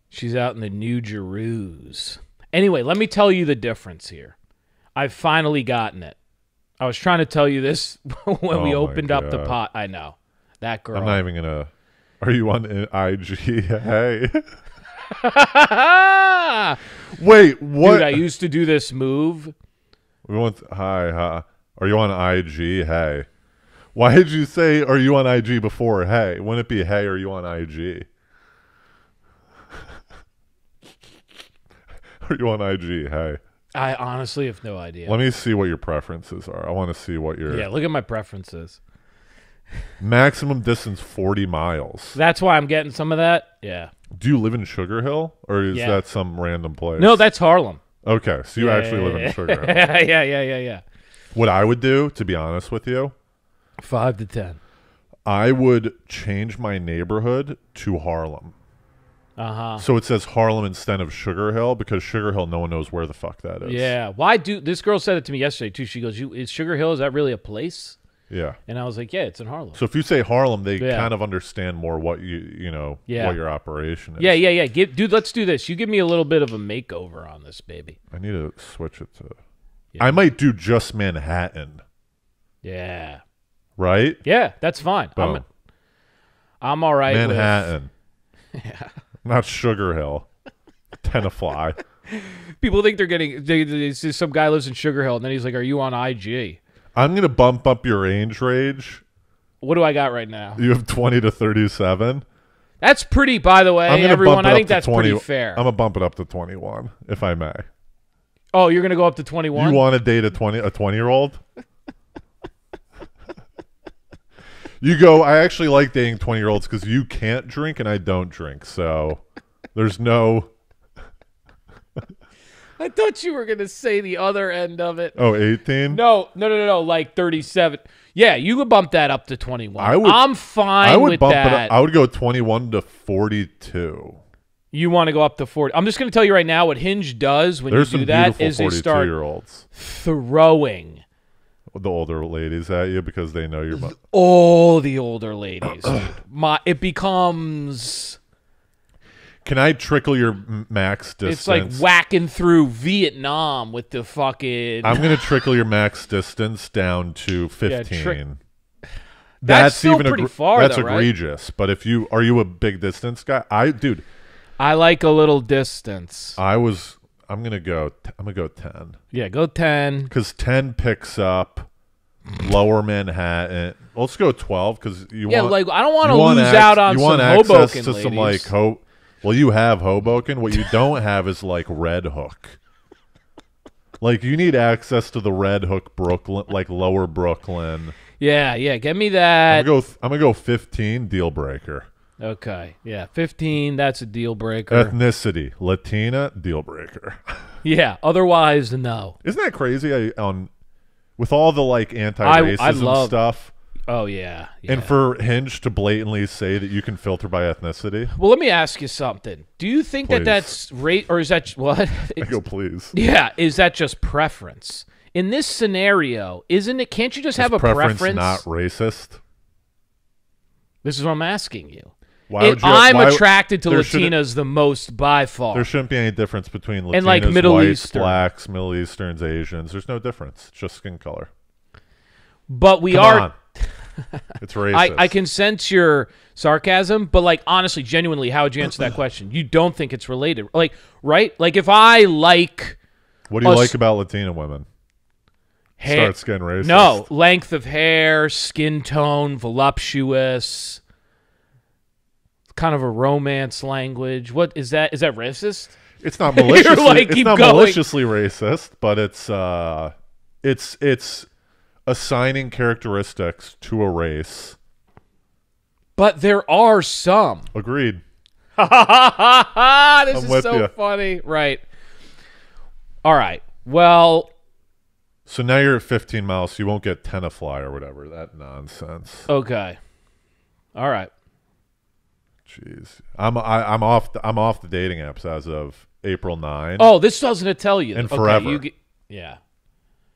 Speaker 2: She's out in the New Jerusalem. Anyway, let me tell you the difference here. I've finally gotten it. I was trying to tell you this when we opened up the pot. I know. That girl.
Speaker 1: I'm not even going to... Are you on IG? Hey. Wait, what?
Speaker 2: Dude, I used to do this move.
Speaker 1: Hi. Are you on IG? Hey. Why did you say, are you on IG before? Hey. Wouldn't it be, hey, are you on IG? Are you on IG? Hey.
Speaker 2: I honestly have no idea.
Speaker 1: Let me see what your preferences are. I want to see what your...
Speaker 2: Yeah, look at my preferences.
Speaker 1: Maximum distance 40 miles.
Speaker 2: That's why I'm getting some of that. Yeah.
Speaker 1: Do you live in Sugar Hill, or is that some random place?
Speaker 2: No, that's Harlem.
Speaker 1: Okay, so you actually live in Sugar Hill.
Speaker 2: Yeah.
Speaker 1: What I would do, to be honest with you,
Speaker 2: 5 to 10.
Speaker 1: I would change my neighborhood to Harlem.
Speaker 2: Uh-huh.
Speaker 1: So it says Harlem instead of Sugar Hill, because Sugar Hill, no one knows where the fuck that is.
Speaker 2: Yeah. This girl said it to me yesterday, too. She goes, is Sugar Hill, is that really a place?
Speaker 1: Yeah.
Speaker 2: And I was like, yeah, it's in Harlem.
Speaker 1: So if you say Harlem, they kind of understand more what what your operation is.
Speaker 2: Yeah. Dude, let's do this. You give me a little bit of a makeover on this, baby.
Speaker 1: I need to switch it to... Yeah. I might do just Manhattan.
Speaker 2: Yeah.
Speaker 1: Right?
Speaker 2: Yeah, that's fine. I'm all right
Speaker 1: Manhattan.
Speaker 2: Yeah.
Speaker 1: Not Sugar Hill. Tenafly.
Speaker 2: People think they're getting... some guy lives in Sugar Hill, and then he's like, are you on IG?
Speaker 1: I'm going to bump up your age range.
Speaker 2: What do I got right now?
Speaker 1: You have 20 to 37.
Speaker 2: That's pretty, by the way, everyone. I think that's pretty fair.
Speaker 1: I'm going to bump it up to 21, if I may.
Speaker 2: Oh, you're going to go up to 21?
Speaker 1: You want to date a 20-year-old? You go, I actually like dating 20-year-olds because you can't drink and I don't drink. So there's no...
Speaker 2: I thought you were going to say the other end of it.
Speaker 1: Oh, 18?
Speaker 2: No, like 37. Yeah, you could bump that up to 21. I'm fine with that.
Speaker 1: I would go 21 to 42.
Speaker 2: You want to go up to 40. I'm just going to tell you right now what Hinge does when you do that is they start throwing
Speaker 1: the older ladies at you because they know you're...
Speaker 2: All the older ladies. It becomes...
Speaker 1: Can I trickle your max distance?
Speaker 2: It's like whacking through Vietnam with the fucking...
Speaker 1: I'm going to trickle your max distance down to 15.
Speaker 2: That's still even pretty far,
Speaker 1: that's
Speaker 2: though,
Speaker 1: egregious.
Speaker 2: Right?
Speaker 1: But if you... Are you a big distance guy?
Speaker 2: I like a little distance.
Speaker 1: I I'm gonna go 10.
Speaker 2: Yeah, go 10.
Speaker 1: Because 10 picks up Lower Manhattan. Let's go 12 because you want.
Speaker 2: Like I don't want to lose out on some Hoboken
Speaker 1: to
Speaker 2: ladies.
Speaker 1: some like Well, you have Hoboken. What you don't have is like Red Hook. Like you need access to the Red Hook, Brooklyn, like Lower Brooklyn.
Speaker 2: Yeah. Get me that.
Speaker 1: I'm gonna go 15. Deal breaker.
Speaker 2: Okay. Yeah, 15. That's a deal breaker.
Speaker 1: Ethnicity, Latina, deal breaker.
Speaker 2: Yeah. Otherwise, no.
Speaker 1: Isn't that crazy? With all the like anti-racism stuff.
Speaker 2: Oh yeah.
Speaker 1: And for Hinge to blatantly say that you can filter by ethnicity.
Speaker 2: Well, let me ask you something. Do you think that that's rate, or is that what?
Speaker 1: I go, please.
Speaker 2: Yeah. Is that just preference? In this scenario, isn't it? Can't you just have a preference?
Speaker 1: Not racist.
Speaker 2: This is what I'm asking you.
Speaker 1: I'm
Speaker 2: attracted to Latinas the most by far.
Speaker 1: There shouldn't be any difference between Latinas,
Speaker 2: and like Middle
Speaker 1: whites,
Speaker 2: Eastern.
Speaker 1: blacks, Middle Easterns, Asians. There's no difference. It's just skin color.
Speaker 2: But Come
Speaker 1: on. It's racist.
Speaker 2: I can sense your sarcasm, but like honestly, genuinely, how would you answer that question? You don't think it's related, like right? Like if I like,
Speaker 1: what do you like about Latina women? Starts getting racist.
Speaker 2: No, length of hair, skin tone, voluptuous. Kind of a romance language. What is that? Is that racist?
Speaker 1: It's not maliciously.
Speaker 2: Like,
Speaker 1: it's not maliciously racist, but it's assigning characteristics to a race.
Speaker 2: But there are some.
Speaker 1: Agreed.
Speaker 2: This is so funny. Right. All right. Well.
Speaker 1: So now you're at 15 miles. So you won't get Tenafly or whatever. That nonsense.
Speaker 2: Okay. All right.
Speaker 1: Jeez, I'm off the dating apps as of April 9.
Speaker 2: Oh, this doesn't tell you.
Speaker 1: And forever.
Speaker 2: Yeah.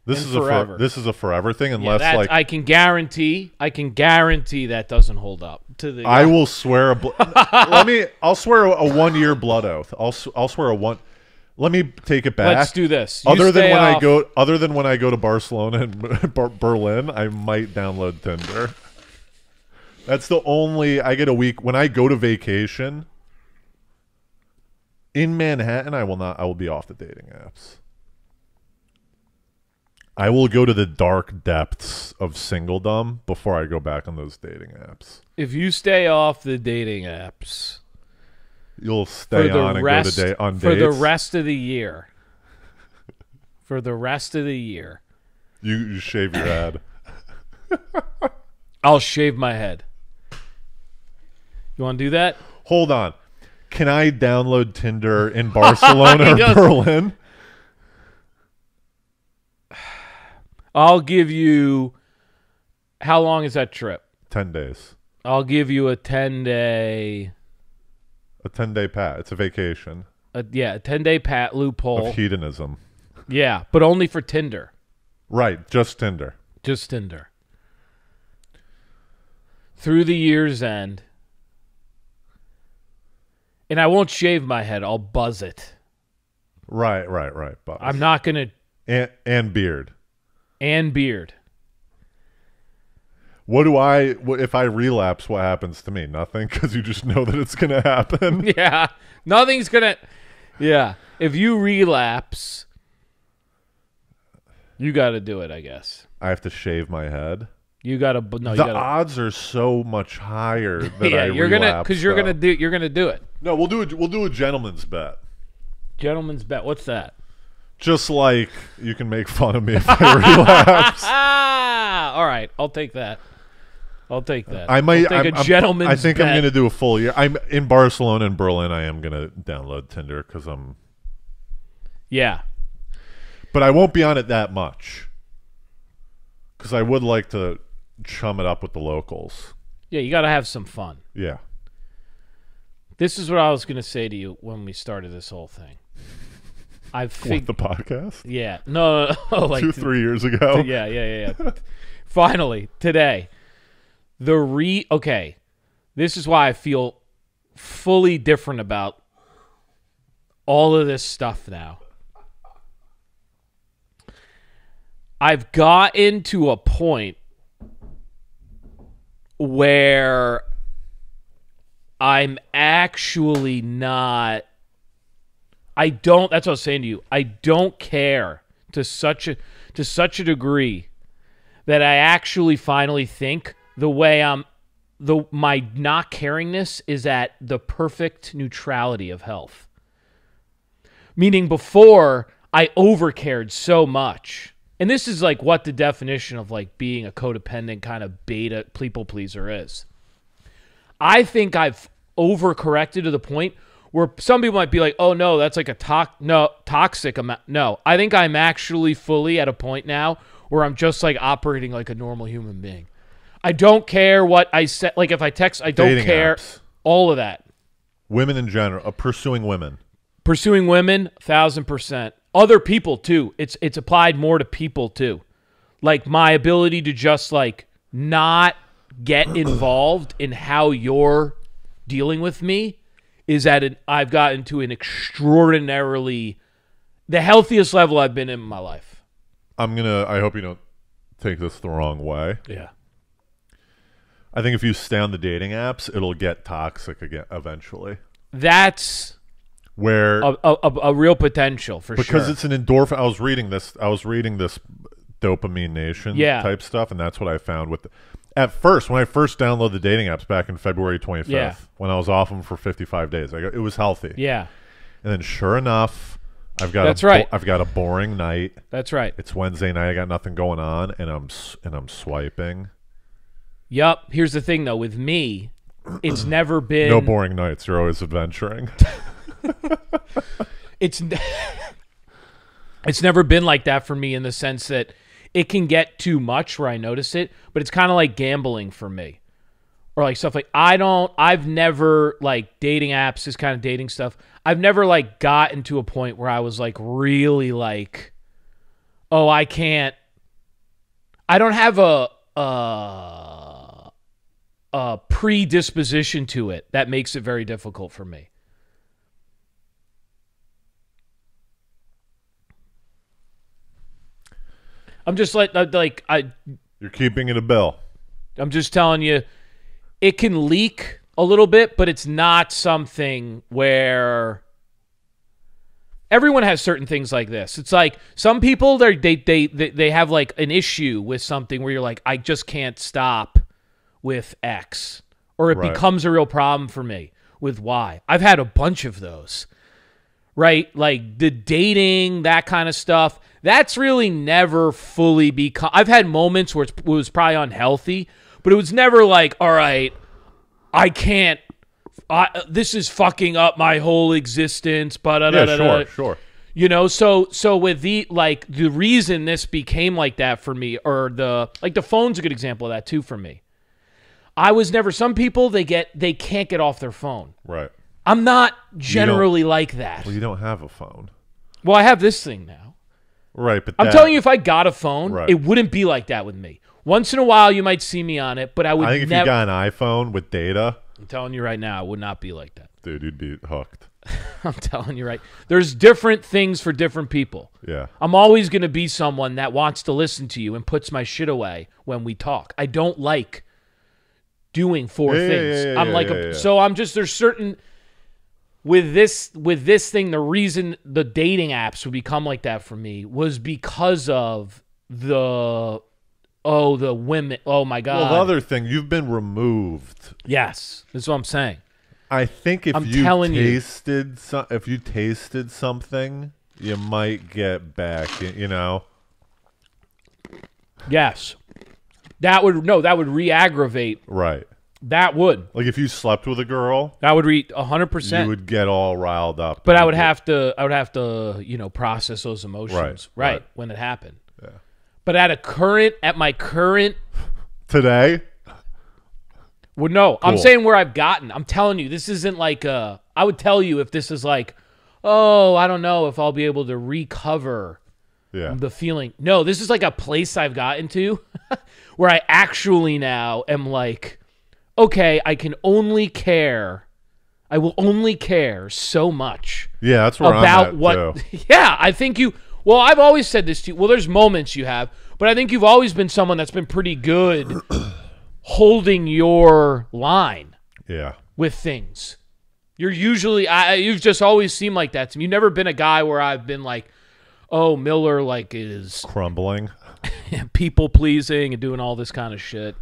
Speaker 1: This is a forever thing unless like
Speaker 2: I can guarantee that doesn't hold up to the.
Speaker 1: I will swear I'll swear a 1-year blood oath. I'll swear a one. Let me take it back.
Speaker 2: Let's do this.
Speaker 1: Other than when I go to Barcelona and Berlin, I might download Tinder. That's the only. I get a week when I go to vacation in Manhattan. I will be off the dating apps. I will go to the dark depths of singledom before I go back on those dating apps.
Speaker 2: If you stay off the dating apps,
Speaker 1: you'll stay on and go to on dates
Speaker 2: for the rest of the year. For the rest of the year,
Speaker 1: you shave your head.
Speaker 2: I'll shave my head. You want to do that?
Speaker 1: Hold on. Can I download Tinder in Barcelona or Berlin?
Speaker 2: I'll give you... How long is that trip?
Speaker 1: 10 days.
Speaker 2: I'll give you a 10-day...
Speaker 1: A 10-day pat. It's a vacation.
Speaker 2: A 10-day pat loophole.
Speaker 1: Of hedonism.
Speaker 2: Yeah, but only for Tinder.
Speaker 1: Right, just Tinder.
Speaker 2: Just Tinder. Through the year's end. And I won't shave my head. I'll buzz it.
Speaker 1: Right. Buzz.
Speaker 2: I'm not going
Speaker 1: to... And beard.
Speaker 2: And beard.
Speaker 1: If I relapse, what happens to me? Nothing, because you just know that it's going to happen.
Speaker 2: Yeah. Nothing's going to... Yeah. If you relapse, you got to do it, I guess.
Speaker 1: I have to shave my head?
Speaker 2: You gotta
Speaker 1: odds are so much higher that
Speaker 2: you're gonna do it.
Speaker 1: No, we'll do a gentleman's bet.
Speaker 2: Gentleman's bet. What's that?
Speaker 1: Just like you can make fun of me if I relapse.
Speaker 2: All right, I'll take that.
Speaker 1: I might
Speaker 2: take a gentleman's bet.
Speaker 1: I think I'm gonna do a full year. I'm in Barcelona and Berlin. I am gonna download Tinder because I'm.
Speaker 2: Yeah.
Speaker 1: But I won't be on it that much because I would like to chum it up with the locals.
Speaker 2: Yeah, you got to have some fun.
Speaker 1: Yeah.
Speaker 2: This is what I was going to say to you when we started this whole thing.
Speaker 1: The podcast?
Speaker 2: Yeah. No, like
Speaker 1: 2-3 years ago.
Speaker 2: Yeah. Finally, today. Okay. This is why I feel fully different about all of this stuff now. I've gotten to a point where I'm actually not... That's what I was saying to you. I don't care to such a degree that I actually finally think the way my not caringness is at the perfect neutrality of health. Meaning before I overcared so much. And this is like what the definition of like being a codependent kind of beta people pleaser is. I think I've overcorrected to the point where some people might be like, oh no, that's like a toxic amount. No, I think I'm actually fully at a point now where I'm just like operating like a normal human being. I don't care what I said. Like if I text, I don't
Speaker 1: Dating
Speaker 2: care.
Speaker 1: apps.
Speaker 2: All of that.
Speaker 1: Women in general, pursuing women.
Speaker 2: Pursuing women, 1,000%. Other people too. It's applied more to people too. Like my ability to just like not get involved in how you're dealing with me is I've gotten to an extraordinarily the healthiest level I've been in my life.
Speaker 1: I hope you don't take this the wrong way.
Speaker 2: Yeah.
Speaker 1: I think if you stay on the dating apps, it'll get toxic again eventually.
Speaker 2: That's
Speaker 1: where
Speaker 2: a real potential for sure.
Speaker 1: Because it's an endorphin. I was reading this Dopamine Nation type stuff, and that's what I found with at first when I first downloaded the dating apps back in February 25th, when I was off them for 55 days. It was healthy.
Speaker 2: Yeah.
Speaker 1: And then sure enough, I've got I've got a boring night.
Speaker 2: That's right.
Speaker 1: It's Wednesday night. I got nothing going on, and I'm swiping.
Speaker 2: Yup. Here's the thing though, with me, it's never been
Speaker 1: no boring nights. You're always adventuring.
Speaker 2: It's never been like that for me in the sense that it can get too much where I notice it, but it's kind of like gambling for me. Or like stuff like I've never like dating apps, this kind of dating stuff. I've never like gotten to a point where I was like really like, oh, I don't have a predisposition to it that makes it very difficult for me. I'm just
Speaker 1: You're keeping it a bill.
Speaker 2: I'm just telling you, it can leak a little bit, but it's not something where everyone has certain things like this. It's like some people they have like an issue with something where you're like, I just can't stop with X, or it becomes a real problem for me with Y. I've had a bunch of those. Right? Like the dating, that kind of stuff. That's really never fully become... I've had moments where it was probably unhealthy, but it was never like, all right, I can't... this is fucking up my whole existence.
Speaker 1: Sure.
Speaker 2: You know, so with the reason this became like that for me, or the phone's a good example of that too for me. I was never... Some people, they can't get off their phone.
Speaker 1: Right.
Speaker 2: I'm not generally like that.
Speaker 1: Well, you don't have a phone.
Speaker 2: Well, I have this thing now.
Speaker 1: Right, but
Speaker 2: I'm telling you, if I got a phone,
Speaker 1: right.
Speaker 2: It wouldn't be like that with me. Once in a while, you might see me on it, but I would.
Speaker 1: I think if you got an iPhone with data,
Speaker 2: I'm telling you right now, it would not be like that.
Speaker 1: Dude, you'd be hooked.
Speaker 2: I'm telling you right. There's different things for different people.
Speaker 1: Yeah.
Speaker 2: I'm always going to be someone that wants to listen to you and puts my shit away when we talk. I don't like doing four things. So I'm just, there's certain... With this thing, the reason the dating apps would become like that for me was because of the women. Oh my God.
Speaker 1: Well, the other thing, you've been removed.
Speaker 2: Yes, that's what I'm saying.
Speaker 1: I think if you tasted something, you might get back, you know.
Speaker 2: Yes. That would re-aggravate.
Speaker 1: Right.
Speaker 2: That would.
Speaker 1: Like if you slept with a girl,
Speaker 2: that would 100%.
Speaker 1: You would get all riled up.
Speaker 2: But I would have to, process those emotions right when it happened.
Speaker 1: Yeah.
Speaker 2: But at my current
Speaker 1: today?
Speaker 2: Well, no.
Speaker 1: Cool.
Speaker 2: I'm saying where I've gotten. I'm telling you, this isn't like I would tell you if this is like, oh, I don't know if I'll be able to recover the feeling. No, this is like a place I've gotten to where I actually now am like, okay, I will only care so much.
Speaker 1: Yeah, that's where
Speaker 2: about
Speaker 1: I'm at,
Speaker 2: what.
Speaker 1: too.
Speaker 2: Yeah, I think you. Well, I've always said this to you. Well, there's moments you have, but I think you've always been someone that's been pretty good holding your line.
Speaker 1: Yeah.
Speaker 2: With things, You're usually you've just always seemed like that to me. You've never been a guy where I've been like, oh, Miller like is
Speaker 1: Crumbling.
Speaker 2: people pleasing and doing all this kind of shit.